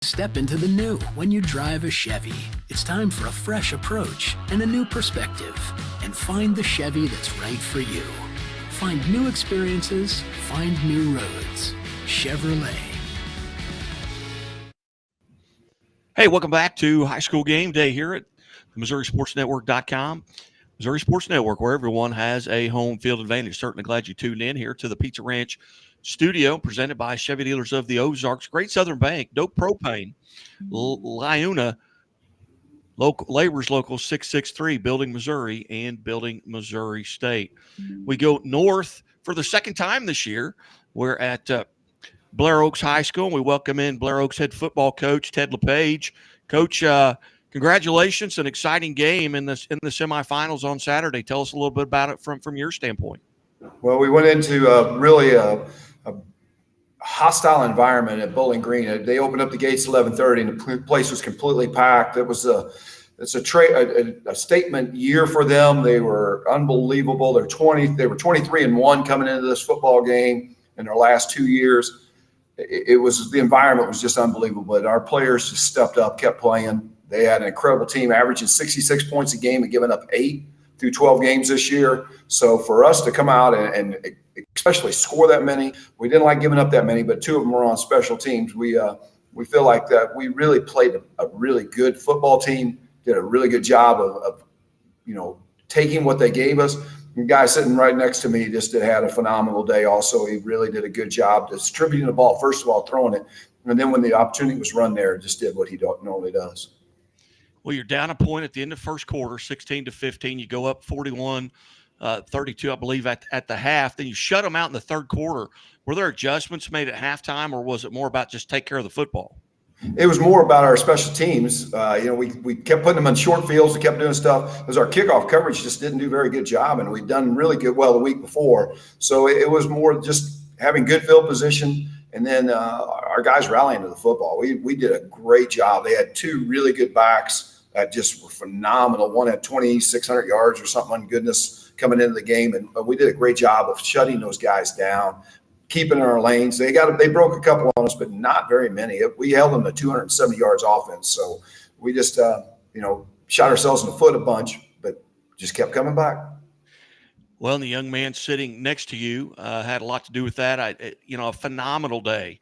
Step into the new when you drive a Chevy. It's time for a fresh approach and a new perspective. And find the Chevy that's right for you. Find new experiences, find new roads. Chevrolet. Hey, welcome back to High School Game Day here at the MissouriSportsNetwork.com. Missouri Sports Network, where everyone has a home field advantage. Certainly glad you tuned in here to the Pizza Ranch studio, presented by Chevy Dealers of the Ozarks, Great Southern Bank, Doak Propane, Liuna, Labor's Local 663, Building Missouri, and Building Missouri State. We go north for the second time this year. We're at Blair Oaks High School, and we welcome in Blair Oaks head football coach Ted LePage. Coach, congratulations, an exciting game in the semifinals on Saturday. Tell us a little bit about it from your standpoint. Well, we went into really a hostile environment at Bowling Green. They opened up the gates at 11:30, and the place was completely packed. It's a statement year for them. They were unbelievable. They were 23-1 coming into this football game in their last 2 years. The environment was just unbelievable. But our players just stepped up, kept playing. They had an incredible team, averaging 66 points a game and giving up 8 through 12 games this year. So for us to come out and especially score that many, we didn't like giving up that many, but 2 of them were on special teams. We feel like that we really played a really good football team, did a really good job of taking what they gave us. The guy sitting right next to me just had a phenomenal day also. He really did a good job distributing the ball, first of all, throwing it, and then when the opportunity was run there, just did what he normally does. Well, you're down a point at the end of first quarter, 16-15. You go up 41-32, I believe, at the half. Then you shut them out in the third quarter. Were there adjustments made at halftime, or was it more about just take care of the football? It was more about our special teams. We kept putting them in short fields. We kept doing stuff because our kickoff coverage just didn't do a very good job, and we'd done really well the week before. So it was more just having good field position, and then our guys rallying to the football. We did a great job. They had 2 really good backs that just were phenomenal. One had 2,600 yards or something on goodness coming into the game, and we did a great job of shutting those guys down, keeping in our lanes. They broke a couple on us, but not very many. We held them to 270 yards offense. So we just shot ourselves in the foot a bunch, but just kept coming back. Well, and the young man sitting next to you had a lot to do with that. A phenomenal day,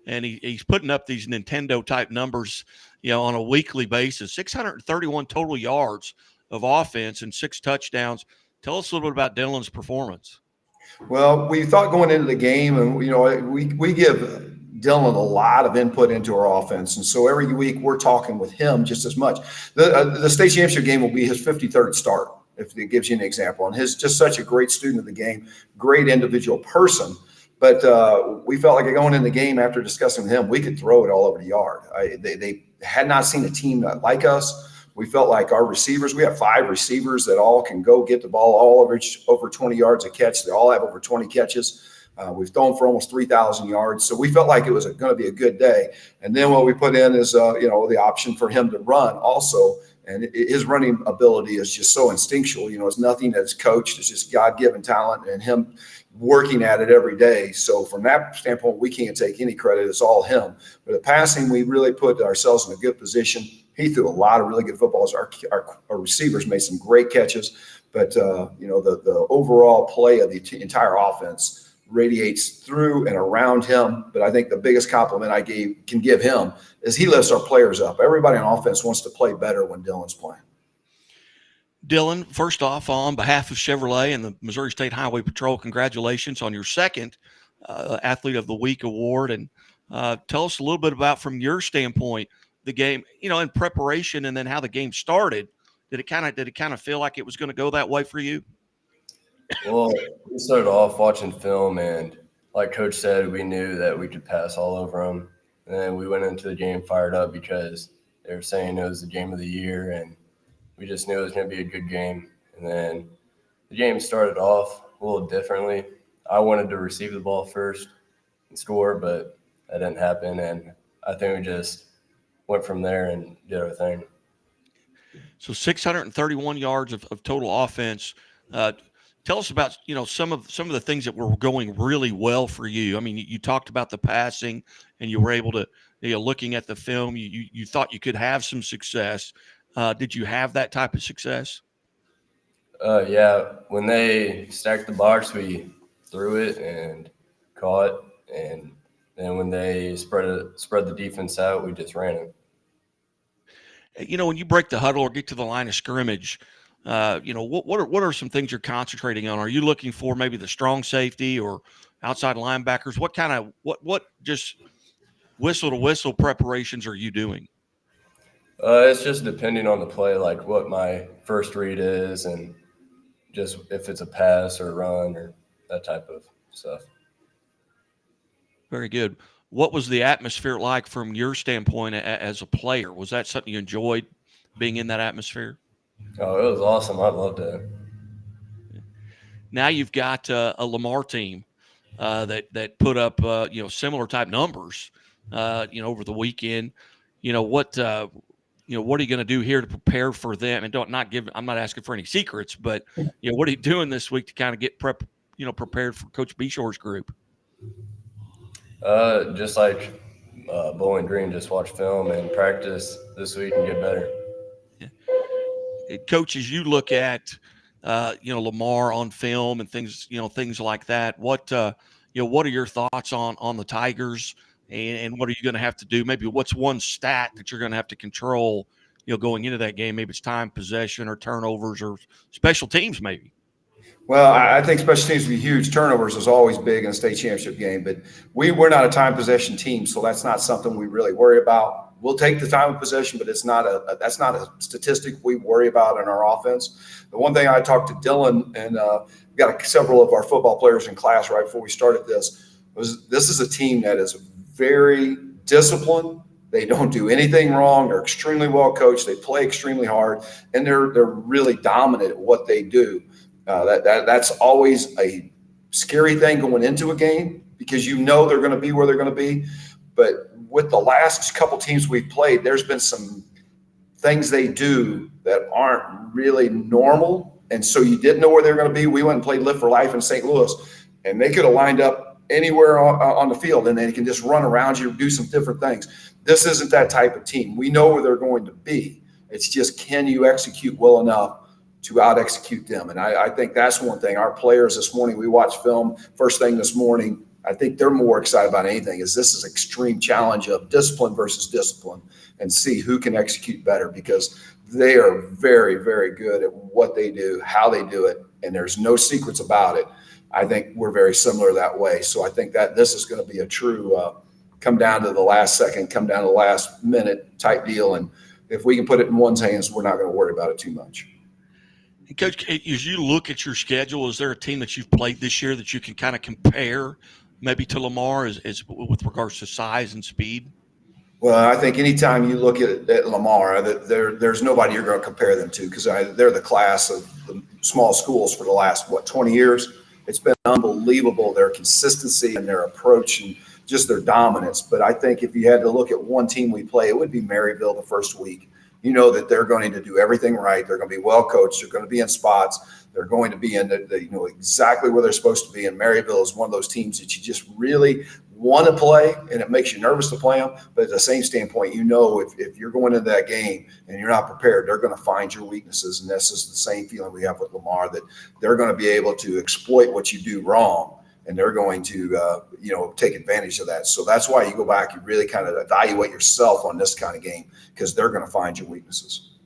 and he's putting up these Nintendo type numbers, on a weekly basis. 631 total yards of offense and 6 touchdowns. Tell us a little bit about Dylan's performance. Well, we thought going into the game, and we give Dylan a lot of input into our offense, and so every week we're talking with him just as much. The state championship game will be his 53rd start, if it gives you an example. And he's just such a great student of the game, great individual person. But we felt like going in the game after discussing with him, we could throw it all over the yard. They had not seen a team like us. We felt like our receivers, we have 5 receivers that all can go get the ball all over 20 yards a catch. They all have over 20 catches. We've thrown for almost 3,000 yards. So we felt like it was going to be a good day. And then what we put in is, the option for him to run also. And his running ability is just so instinctual. It's nothing that's coached. It's just God-given talent and him working at it every day. So from that standpoint, we can't take any credit. It's all him. But the passing, we really put ourselves in a good position. He threw a lot of really good footballs. Our receivers made some great catches. But, the overall play of the entire offense radiates through and around him. But I think the biggest compliment I can give him is he lifts our players up. Everybody on offense wants to play better when Dylan's playing. Dylan, first off, on behalf of Chevrolet and the Missouri State Highway Patrol, congratulations on your second Athlete of the Week award. And tell us a little bit about, from your standpoint, the game, in preparation, and then how the game started. Did it kind of feel like it was going to go that way for you? Well, we started off watching film, and like Coach said, we knew that we could pass all over them. And then we went into the game fired up because they were saying it was the game of the year, and we just knew it was going to be a good game. And then the game started off a little differently. I wanted to receive the ball first and score, but that didn't happen. And I think we just went from there and did our thing. So 631 yards of total offense. Tell us about, some of the things that were going really well for you. I mean, you talked about the passing, and you were able to, looking at the film, you thought you could have some success. Did you have that type of success? Yeah. When they stacked the box, we threw it and caught, and then when they spread the defense out, we just ran it. When you break the huddle or get to the line of scrimmage, what are some things you're concentrating on? Are you looking for maybe the strong safety or outside linebackers? What just whistle to whistle preparations are you doing? It's just depending on the play, like what my first read is, and just if it's a pass or a run or that type of stuff. Very good. What was the atmosphere like from your standpoint as a player? Was that something you enjoyed, being in that atmosphere? Oh, it was awesome. I loved it. Now you've got a Lamar team that put up similar type numbers over the weekend. What are you going to do here to prepare for them? And I'm not asking for any secrets, but what are you doing this week to kind of get prepared for Coach Bishore's group? Just like Bowling Green, just watch film and practice this week and get better. Yeah. Coach, as you look at Lamar on film and things like that, what are your thoughts on the Tigers, and what are you going to have to do? Maybe what's one stat that you're going to have to control, going into that game? Maybe it's time, possession, or turnovers, or special teams, maybe. Well, I think special teams will be huge. Turnovers is always big in a state championship game, but we're not a time possession team, so that's not something we really worry about. We'll take the time of possession, but that's not a statistic we worry about in our offense. The one thing I talked to Dylan, and we got several of our football players in class right before we started this is a team that is very disciplined. They don't do anything wrong. They're extremely well coached. They play extremely hard, and they're really dominant at what they do. That's always a scary thing going into a game, because they're going to be where they're going to be. But with the last couple teams we've played, there's been some things they do that aren't really normal. And so you didn't know where they're going to be. We went and played Live for Life in St. Louis, and they could have lined up anywhere on the field, and they can just run around you, do some different things. This isn't that type of team. We know where they're going to be. It's just, can you execute well enough to out-execute them? And I think that's one thing. Our players this morning, we watched film first thing this morning. I think they're more excited about anything. This is extreme challenge of discipline versus discipline, and see who can execute better, because they are very, very good at what they do, how they do it, and there's no secrets about it. I think we're very similar that way. So I think that this is going to be a true come down to the last second, come down to the last minute type deal. And if we can put it in one's hands, we're not going to worry about it too much. Coach, as you look at your schedule, is there a team that you've played this year that you can kind of compare maybe to Lamar as with regards to size and speed? Well, I think anytime you look at Lamar, there's nobody you're going to compare them to, because they're the class of the small schools for the last, 20 years. It's been unbelievable, their consistency and their approach and just their dominance. But I think if you had to look at one team we play, it would be Maryville the first week. You know that they're going to do everything right. They're going to be well coached. They're going to be in spots. They're going to be in exactly where they're supposed to be. And Maryville is one of those teams that you just really want to play, and it makes you nervous to play them. But at the same standpoint, if you're going into that game and you're not prepared, they're going to find your weaknesses. And this is the same feeling we have with Lamar, that they're going to be able to exploit what you do wrong, and they're going to take advantage of that. So that's why you go back, you really kind of evaluate yourself on this kind of game, because they're going to find your weaknesses.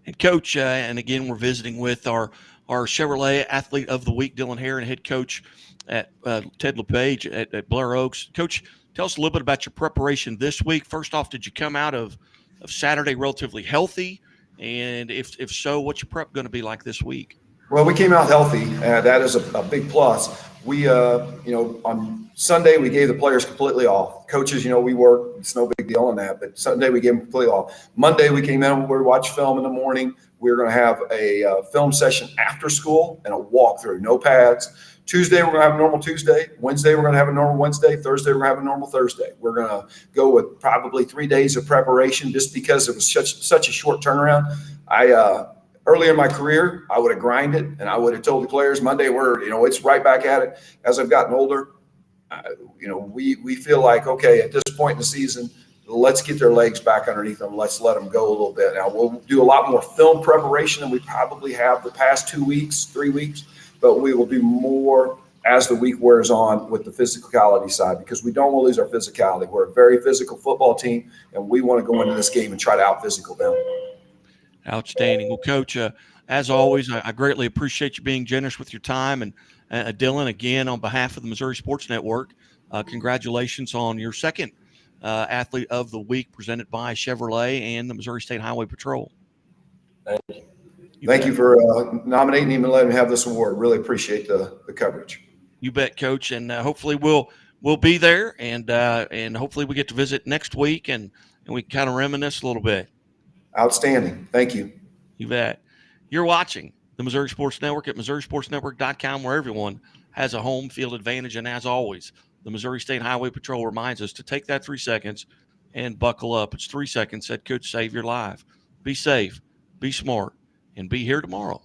And Coach, and again, we're visiting with our Chevrolet Athlete of the Week, Dylan Hare, and head coach at Ted LePage at Blair Oaks. Coach, tell us a little bit about your preparation this week. First off, did you come out of Saturday relatively healthy? And if so, what's your prep going to be like this week? Well, we came out healthy. That is a big plus. We, on Sunday, we gave the players completely off. Coaches, we work. It's no big deal on that. But Sunday, we gave them completely off. Monday, we came in, we watched film in the morning. We were going to have a film session after school and a walkthrough, no pads. Tuesday, we're going to have a normal Tuesday. Wednesday, we're going to have a normal Wednesday. Thursday, we're going to have a normal Thursday. We're going to go with probably 3 days of preparation, just because it was such a short turnaround. earlier in my career, I would have grinded and I would have told the players Monday, it's right back at it. As I've gotten older, we feel like, okay, at this point in the season, let's get their legs back underneath them. Let's let them go a little bit. Now, we'll do a lot more film preparation than we probably have the past 2 weeks, 3 weeks, but we will do more as the week wears on with the physicality side, because we don't want to lose our physicality. We're a very physical football team, and we want to go into this game and try to out-physical them. Outstanding. Well, Coach, as always, I greatly appreciate you being generous with your time. And Dylan, again, on behalf of the Missouri Sports Network, congratulations on your second Athlete of the Week presented by Chevrolet and the Missouri State Highway Patrol. Thank you. Thank you for nominating him and letting him have this award. Really appreciate the coverage. You bet, Coach. And hopefully we'll be there, and hopefully we get to visit next week and we kind of reminisce a little bit. Outstanding. Thank you. You bet. You're watching the Missouri Sports Network at MissouriSportsNetwork.com, where everyone has a home field advantage. And as always, the Missouri State Highway Patrol reminds us to take that 3 seconds and buckle up. It's 3 seconds that could save your life. Be safe, be smart, and be here tomorrow.